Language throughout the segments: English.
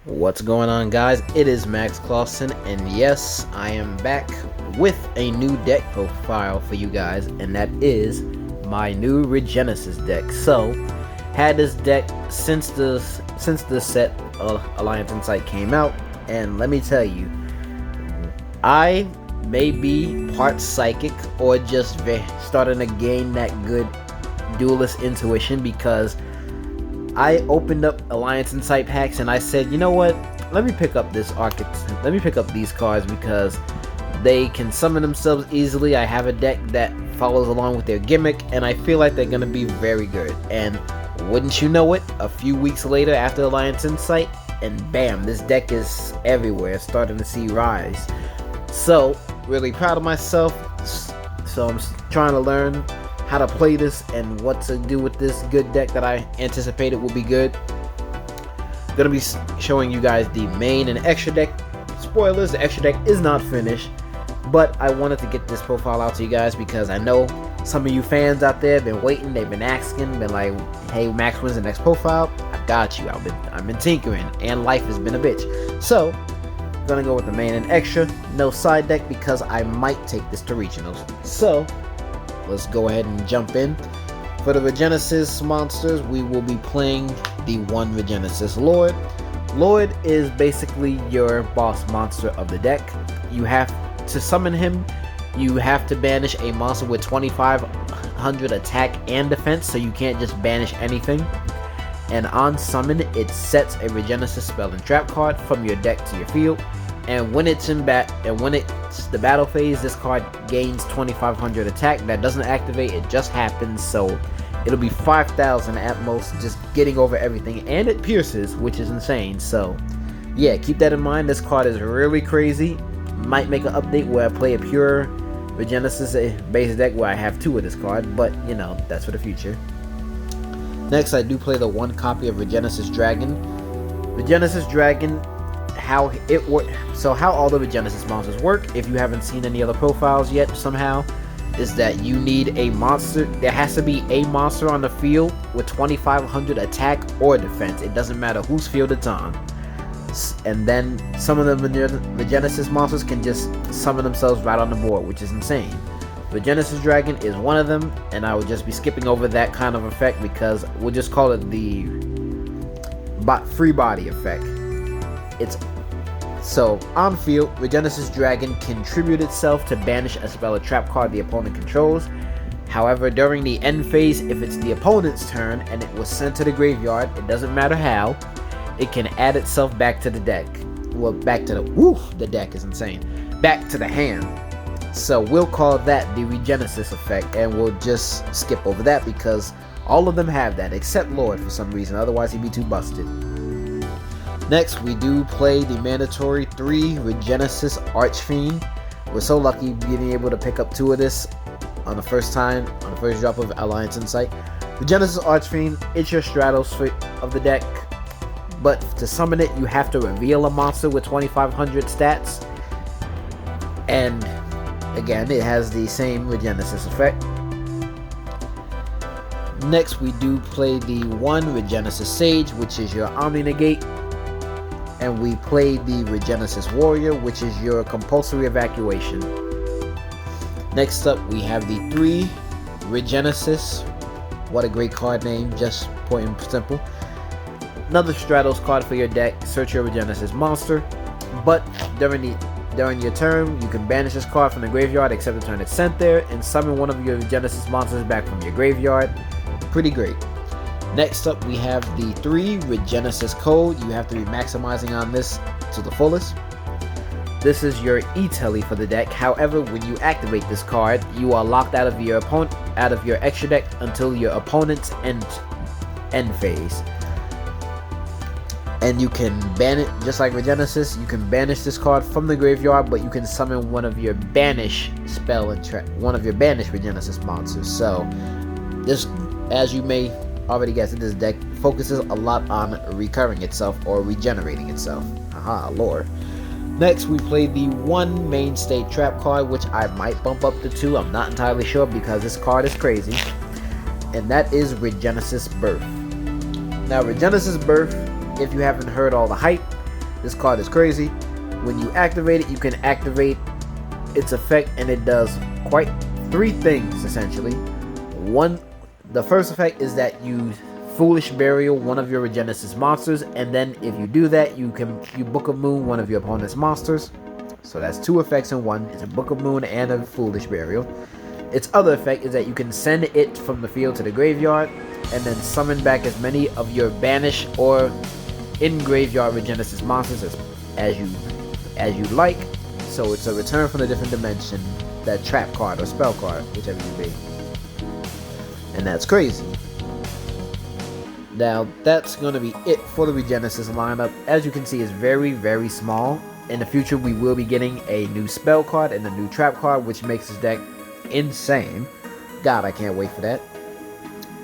What's going on, guys? It is Max Clausen, and yes, I am back with a new deck profile for you guys, and that is my new Regenesis deck. So, had this deck since the set Alliance Insight came out, and let me tell you, I may be part psychic or just starting to gain that good duelist intuition, because I opened up Alliance Insight packs and I said, you know what? Let me pick up this archetype. Let me pick up these cards because they can summon themselves easily. I have a deck that follows along with their gimmick, and I feel like they're gonna be very good. And wouldn't you know it, a few weeks later after Alliance Insight, and bam, this deck is everywhere, starting to see rise. So really proud of myself. So I'm trying to learn how to play this and what to do with this good deck that I anticipated will be good. Gonna be showing you guys the main and extra deck. Spoilers, the extra deck is not finished, but I wanted to get this profile out to you guys because I know some of you fans out there have been waiting, they've been asking, been like, hey Max, when's the next profile? I got you. I've been tinkering and life has been a bitch. So gonna go with the main and extra, no side deck, because I might take this to regionals. So let's go ahead and jump in. For the Regenesis monsters, we will be playing the one Regenesis Lord. Lord is basically your boss monster of the deck. You have to summon him. You have to banish a monster with 2500 attack and defense, so you can't just banish anything. And on summon, it sets a Regenesis spell and trap card from your deck to your field. And when it's in the battle phase, this card gains 2500 attack. That doesn't activate, it just happens, so it'll be 5000 at most, just getting over everything, and it pierces, which is insane. So yeah, keep that in mind. This card is really crazy. Might make an update where I play a pure Regenesis base deck where I have two of this card, but you know, that's for the future. Next, I do play the one copy of Regenesis Dragon. Regenesis Dragon, how it works. So how all the Regenesis monsters work, if you haven't seen any other profiles yet somehow, is that you need a monster. There has to be a monster on the field with 2500 attack or defense. It doesn't matter whose field it's on. And then some of the Regenesis monsters can just summon themselves right on the board, which is insane. Regenesis Dragon is one of them, and I would just be skipping over that kind of effect because we'll just call it the free body effect. It's so on field, Regenesis Dragon can tribute itself to banish a spell or trap card the opponent controls. However, during the end phase, if it's the opponent's turn and it was sent to the graveyard, it doesn't matter how, it can add itself back to the deck. Well, back to the deck is insane. Back to the hand. So we'll call that the Regenesis effect, and we'll just skip over that because all of them have that except Lord for some reason, otherwise he'd be too busted. Next, we do play the mandatory 3 Regenesis Archfiend. We're so lucky being able to pick up 2 of this on the first drop of Alliance Insight. Regenesis Archfiend, it's your Stratos of the deck, but to summon it, you have to reveal a monster with 2500 stats, and again, it has the same Regenesis effect. Next, we do play the 1 Regenesis Sage, which is your Omni Negate. And we play the Regenesis Warrior, which is your compulsory evacuation. Next up, we have the 3 Regenesis. What a great card name, just point and simple. Another Stratos card for your deck. Search your Regenesis monster, but during your turn, you can banish this card from the graveyard except the turn it's sent there, and summon one of your Regenesis monsters back from your graveyard. Pretty great. Next up, we have the 3 Regenesis Code. You have to be maximizing on this to the fullest. This is your E-Telly for the deck. However, when you activate this card, you are locked out of your extra deck until your opponent's end phase. And you can ban it, just like Regenesis. You can banish this card from the graveyard, but you can summon one of your banish one of your banished Regenesis monsters. So, this, as you may already guessed, this deck focuses a lot on recurring itself or regenerating itself. Aha, lore. Next, we play the 1 mainstay trap card, which I might bump up to 2. I'm not entirely sure because this card is crazy. And that is Regenesis Birth. Now, Regenesis Birth, if you haven't heard all the hype, This card is crazy. When you activate it, you can activate its effect, and it does quite 3 things essentially. The first effect is that you Foolish Burial one of your Regenesis monsters, and then if you do that, you Book of Moon one of your opponent's monsters. So that's 2 effects in one. It's a Book of Moon and a Foolish Burial. Its other effect is that you can send it from the field to the graveyard, and then summon back as many of your banished or in graveyard Regenesis monsters as you like. So it's a return from a different dimension, that trap card or spell card, whichever you be. And that's crazy. Now that's going to be it for the Regenesis lineup. As you can see, it's very, very small. In the future, we will be getting a new spell card and a new trap card, which makes this deck insane. God, I can't wait for that.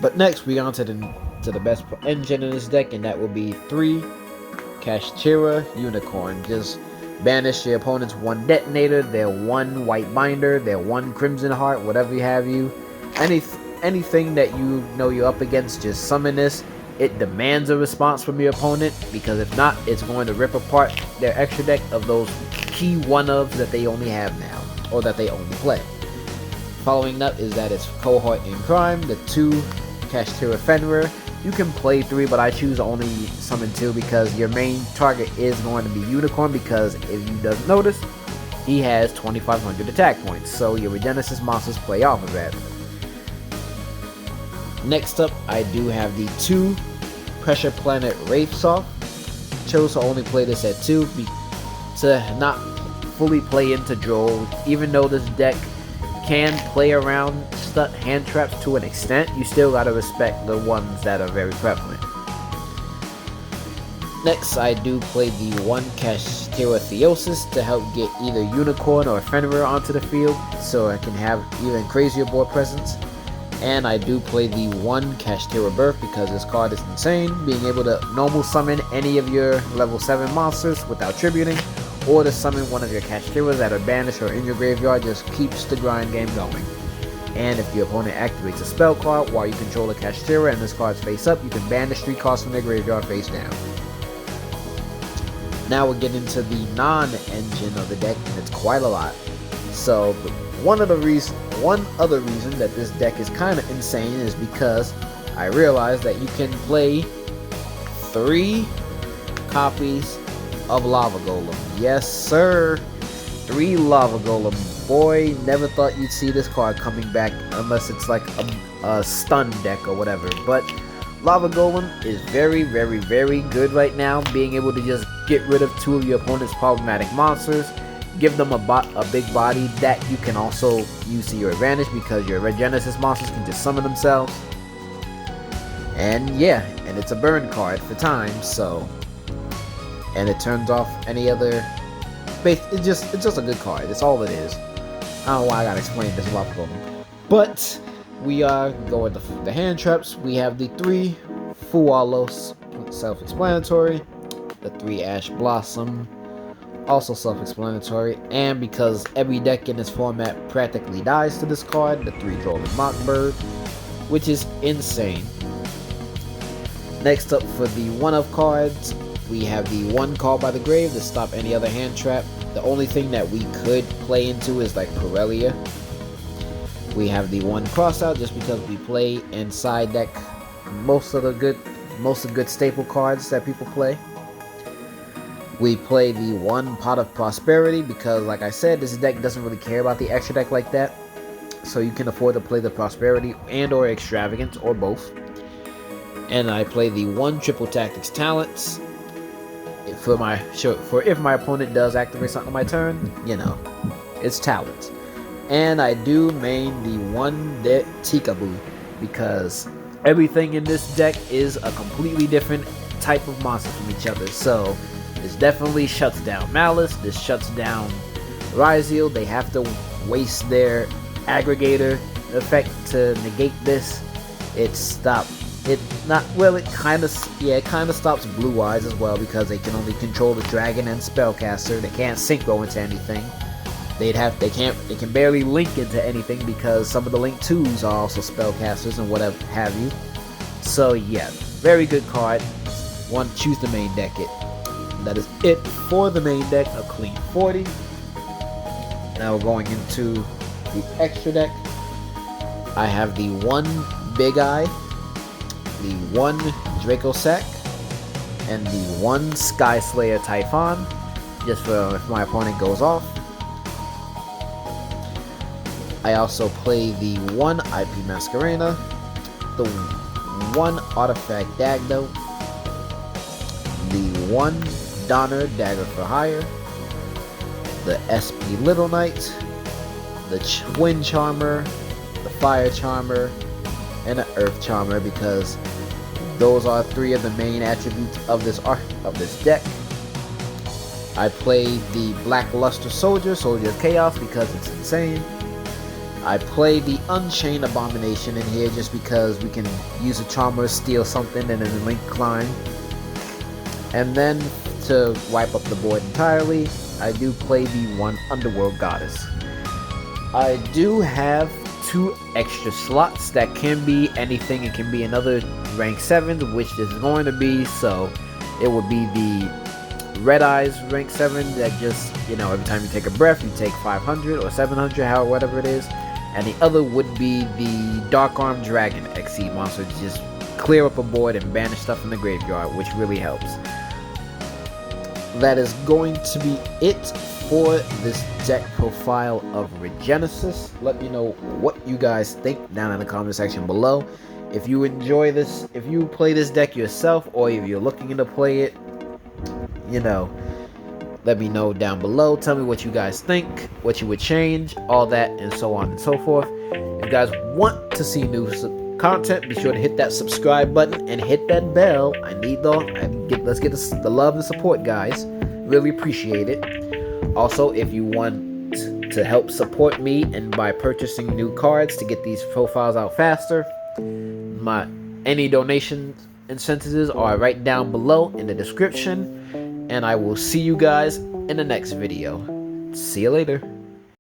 But next, we're on to the best engine in this deck, and that will be 3 Kashtira Unicorn. Just banish your opponent's 1 detonator, their 1 white binder, their 1 crimson heart, whatever you have you. Anything that you know you're up against, just summon this. It demands a response from your opponent, because if not, it's going to rip apart their extra deck of those key 1-ofs that they only have now, or that they only play. Following up is that it's Cohort in Crime, the 2 Kashtira Fenrir. You can play 3, but I choose to only summon 2 because your main target is going to be Unicorn, because if you don't notice, he has 2,500 attack points, so your Regenesis monsters play off of that. Next up, I do have the 2 Pressure Planet Wraithsoft. Chose to only play this at 2 to not fully play into Droll. Even though this deck can play around hand traps to an extent, you still gotta respect the ones that are very prevalent. Next, I do play the 1 Kashtira Theosis to help get either Unicorn or Fenrir onto the field, so I can have even crazier board presence. And I do play the 1 Kashtira Birth because this card is insane, being able to normal summon any of your level 7 monsters without tributing, or to summon one of your Kashtiras that are banished or in your graveyard. Just keeps the grind game going. And if your opponent activates a spell card while you control a Kashtira and this card's face up, you can banish 3 cards from their graveyard face down. Now we'll get into the non-engine of the deck, and it's quite a lot. So one other reason that this deck is kind of insane is because I realized that you can play 3 copies of Lava Golem. Yes, sir. 3 Lava Golem. Boy, never thought you'd see this card coming back unless it's like a stun deck or whatever. But Lava Golem is very, very, very good right now, being able to just get rid of 2 of your opponent's problematic monsters. Give them a big body that you can also use to your advantage, because your Regenesis monsters can just summon themselves. And yeah, and it's a burn card for time, so. And it turns off any other. It's just a good card. It's all it is. I don't know why I gotta explain this a lot for them. But we are going to the hand traps. We have the 3 Fualos, self-explanatory. The 3 Ash Blossom, also self-explanatory. And because every deck in this format practically dies to this card, the 3 Drolling Mockbird, which is insane. Next up, for the 1-of cards, we have the 1 Call by the Grave to stop any other hand trap. The only thing that we could play into is like Corellia. We have the 1 Crossout just because we play and side deck most of the good staple cards that people play. We play the 1 Pot of Prosperity because, like I said, this deck doesn't really care about the extra deck like that. So you can afford to play the Prosperity and or Extravagance, or both. And I play the 1 Triple Tactics Talents for if my opponent does activate something on my turn, you know, it's talents. And I do main the 1 Tikaboo because everything in this deck is a completely different type of monster from each other. So this definitely shuts down Malice, this shuts down Ryziel. They have to waste their aggregator effect to negate this. It kind of stops Blue Eyes as well, because they can only control the dragon and spellcaster. They can't synchro into anything. They can barely link into anything because some of the link 2s are also spellcasters and whatever have you. So yeah, very good card. Choose to main deck it. that is it for the main deck, a clean 40. Now we're going into the extra deck. I have the 1 Big Eye, the 1 Draco Sack, and the 1 Sky Slayer Typhon, just for if my opponent goes off. I also play the 1 IP Masquerena, the 1 Artifact Dagdo, the 1 Donner Dagger for Hire, the SP Little Knight, the Twin Charmer, the Fire Charmer, and the Earth Charmer, because those are 3 of the main attributes of this deck. I play the Blackluster Soldier of Chaos, because it's insane. I play the Unchained Abomination in here just because we can use a Charmer, steal something, and then link climb. And then to wipe up the board entirely, I do play the 1 Underworld Goddess. I do have 2 extra slots that can be anything. It can be another rank 7, which is going to be, so it would be the Red Eyes rank 7 that just, you know, every time you take a breath you take 500 or 700, whatever it is. And the other would be the Dark Arm Dragon XE monster to just clear up a board and banish stuff from the graveyard, which really helps. That is going to be it for this deck profile of Regenesis. Let me know what you guys think down in the comment section below. If you enjoy this, if you play this deck yourself, or if you're looking to play it, you know, let me know down below. Tell me what you guys think, what you would change, all that, and so on and so forth. If you guys want to see new content, be sure to hit that subscribe button and hit that bell. I need let's get the love and support, guys. Really appreciate it. Also, if you want to help support me and by purchasing new cards to get these profiles out faster, any donation incentives are right down below in the description. And I will see you guys in the next video. See you later.